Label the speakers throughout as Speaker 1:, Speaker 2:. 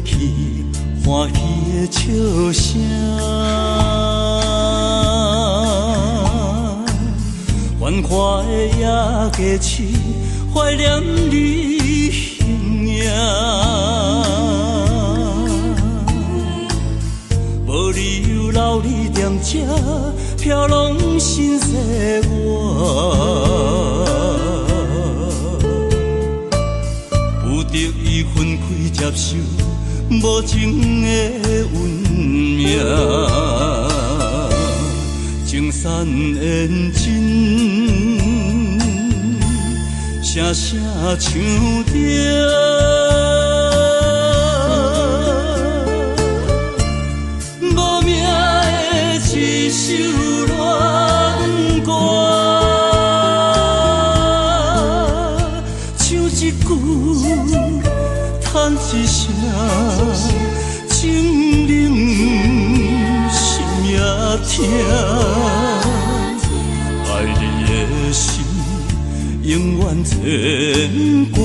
Speaker 1: 去，欢喜的笑声。繁华的夜街市，怀念你形影。无理由留你踮这，飘浪心西外。有着伊分开接受无情的运命，情散缘尽，声声唱着。无名的一首恋歌，唱一句，叹一声，情冷心也痛。爱你的心永远牵挂，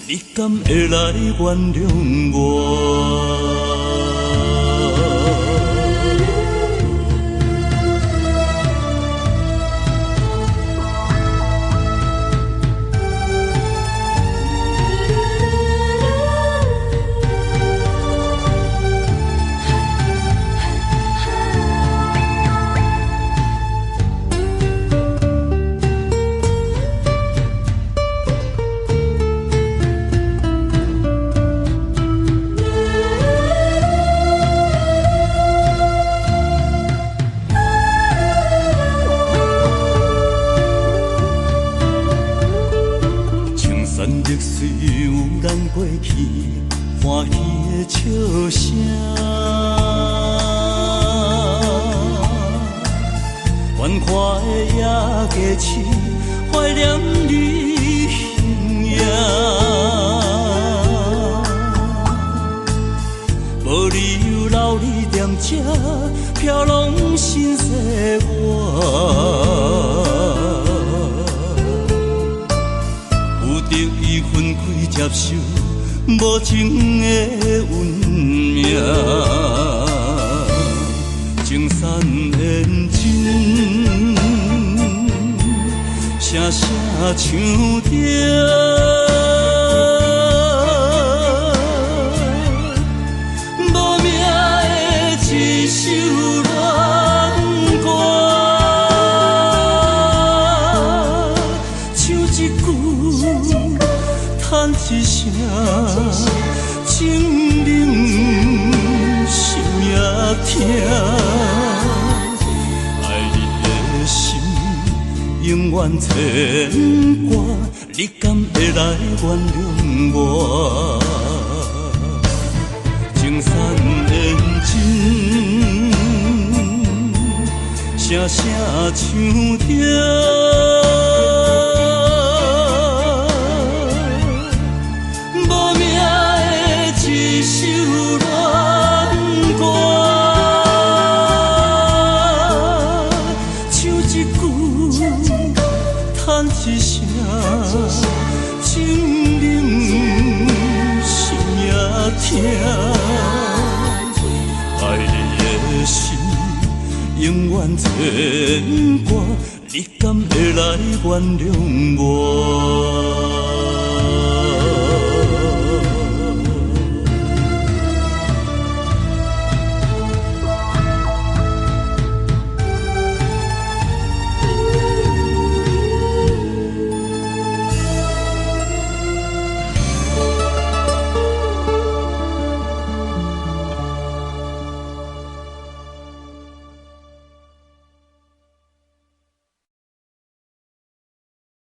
Speaker 1: 你敢会来原谅我？历史有咱过去欢喜的笑声，繁华的夜街市，怀念你形影。无理由留你踮这，飘浪心西外。有着伊分开接受无情的运命，情散缘尽，声声唱着。无名的一首恋歌，唱一句，叹一声，情冷心也痛。爱你的心永远牵挂，你敢会来原谅我？情散缘尽，声声唱着。一首恋歌，唱一句，叹一声，情冷心也痛。爱你的心永远牵挂，你敢会来原谅我？